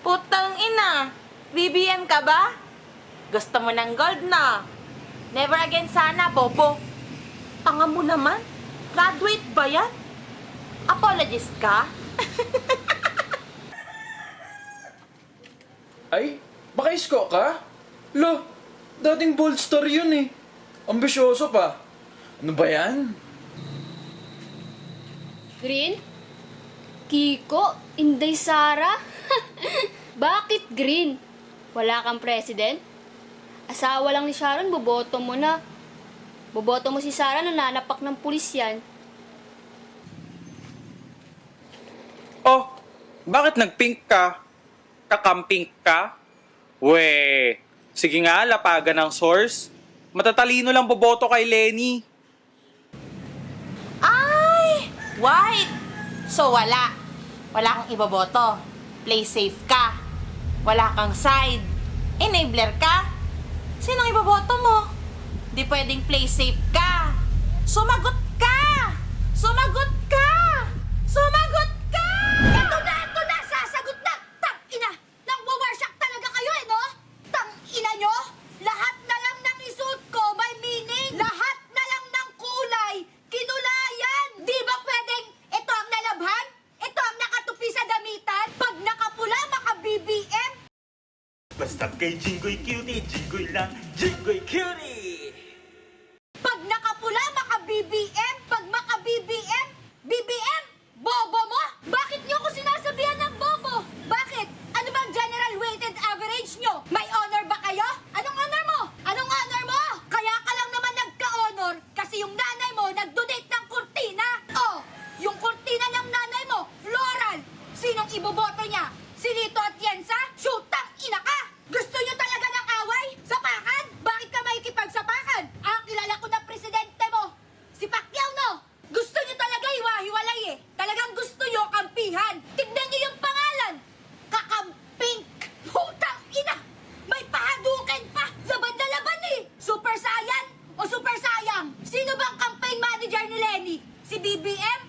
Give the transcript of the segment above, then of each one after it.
Putang ina! BBM ka ba? Gusto mo ng gold na? Never again sana, bobo. Tanga mo naman. Graduate ba yan? Apologist ka? Ay, baka isko ka? Lo, dating bold star yun eh. Ambisyoso pa. Ano ba yan? Green? Kiko? Inday Sara? Bakit green? Wala kang president? Asawa lang ni Sharon, boboto mo na. Boboto mo si Sara na nanapak ng pulis yan. Oh, bakit nag-pink ka? Kakampink ka? We, sige nga, lapagan ng source. Matatalino lang boboto kay Lenny. Ay! White! So wala. Wala kang iboboto. Play safe ka. Wala kang side. Enabler ka. Sinong iboboto mo? Di pwedeng play safe ka. Sumagot ka! Sumagot ka! Sumagot ka! Ito na! Sasagot na! Tang-ina! Nang-wawarsak talaga kayo no? Tang-ina nyo! Lahat na lang ng isuot ko may meaning! Lahat na lang ng kulay! Kinulayan! Di ba pwedeng ito ang nalabhan? Ito ang nakatupi sa damitan? Pag nakapula, maka-BBM? Basta kay Jinggoy Cutie, Jinggoy lang, Jinggoy Cutie! Pag nakapula, maka-BBM? Pag maka-BBM? BBM? Bobo mo? Bakit nyo ko sinasabihan ng bobo? Bakit? Ano bang general weighted average nyo? May honor ba kayo? Anong honor mo? Anong honor mo? Kaya ka lang naman nagka-honor kasi yung nanay mo nag-donate ng kurtina. Oh, yung kurtina ng nanay mo, floral. Sinong iboboto niya? Si Lito Atienza? Shootang ina ka! Gusto nyo talaga ng away? Sapakan? Bakit ka makikipagsapakan? Kilala ko na presidente mo. Si Pacquiao, no? Gusto nyo talaga hiwa-hiwalay eh. Talagang gusto nyo kampihan. Tignan nyo yung pangalan. Kakampink. Putang ina. May pahadukin pa. Laban na laban eh. Super Saiyan o Super Sayang? Sino bang campaign manager ni Lenny? Si BBM?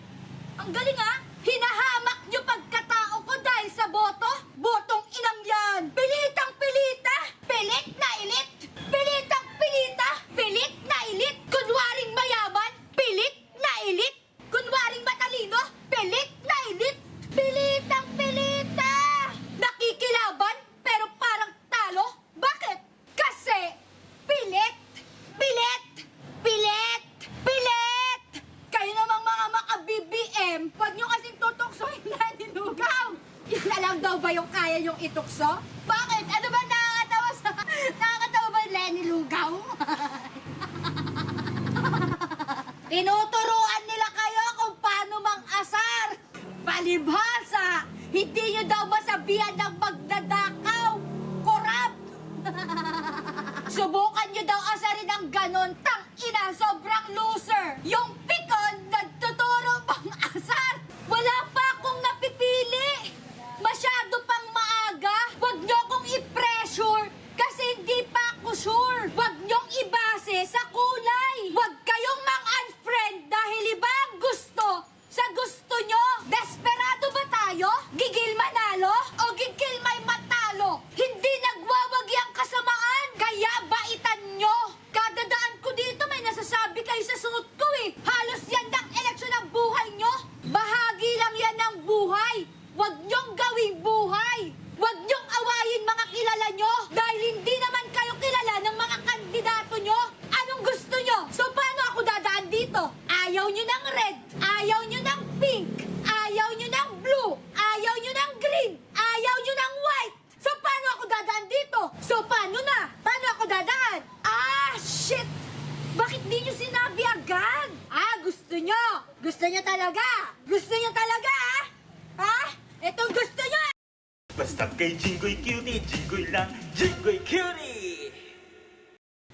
Ang galing ah. Hinahamak nyo pagkatao ko dahil sa boto? Botong inang yan. Pilitang pilita. Pilit na ilit. Pilitang pilita. Pilit na ilit. Kunwaring mayaman. Pilit na ilit. Kunwaring matalino. Pilit na ilit. Pilitang pilita. Nakikilaban pero parang talo. Bakit? Kasi pilit. Pilit. Pilit. Pilit. Kayo namang mga maka-BBM, huwag nyo kasing tutuksoin na nilugaw. Yun na lang daw ba yung kaya yung itukso? Bakit? Ano ba nakakatawa ba Lenny Lugaw? Tinuturuan nila kayo kung paano mang-asar. Palibhasa, hindi nyo daw masabihan ng magdadakaw. Korap. Subukan nyo daw asarin ng ganon. Tang-ina, sobrang loser. Yung pikon, nagtuturo pang asar. Wala pa akong napipili. Masyado pang maaga. Huwag nyo akong i-pressure kasi hindi pa ako sure. Huwag nyong ibase sa kulay. Huwag kayong mang-unfriend dahil iba ang gusto sa gusto nyo. Desperado ba tayo? Gigil manalo? O gigil may matalo? Hindi nagwawagi ang kasamaan. Kaya baitan nyo. Kadadaan ko dito may nasasabi kayo sa suot ko eh. Halos yan ng eleksyon ng buhay nyo. Bahagi lang yan ng buhay. Huwag nyong gawing buhay. Huwag nyong awayin mga kilala nyo. Dahil hindi naman kayo kilala ng mga kandidato nyo. Anong gusto nyo? So paano ako dadaan dito? Ayaw nyo ng red. Ayaw nyo ng pink. Ayaw nyo ng blue. Ayaw nyo ng green. Ayaw nyo ng white. So paano ako dadaan dito? So paano na? Paano ako dadaan? Shit! Bakit di nyo sinabi agad? Gusto nyo? Gusto nyo talaga? Gusto nyo talaga, Itong gusto nyo, Basta kay Jinggoy Cutie, Jinggoy lang, Jinggoy Cutie!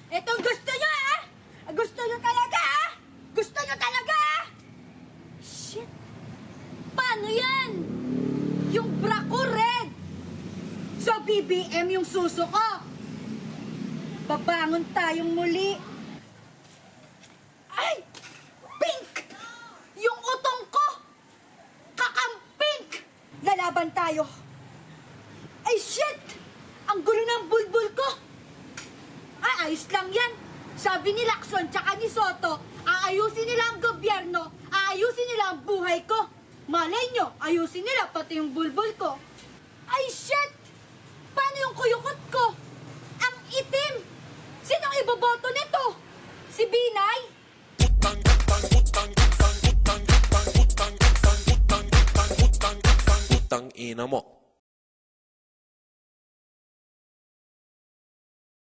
Itong gusto nyo, Gusto nyo talaga, Gusto nyo talaga, Shit! Paano yan? Yung bra ko red. So BBM yung suso ko. Babangon tayong muli. Ay! Pink! Yung utong ko! Kakampink! Lalaban tayo. Ay, shit! Ang gulo ng bulbul ko! Ay, ayos lang yan. Sabi ni Lacson tsaka ni Soto, aayusin nila ang gobyerno, aayusin nila ang buhay ko. Malay nyo, ayusin nila pati yung bulbul ko. Ay, shit! Paano yung kuyukot ko? Ang itim! Sinong iboboto nito? Si Binay? Utang ina mo.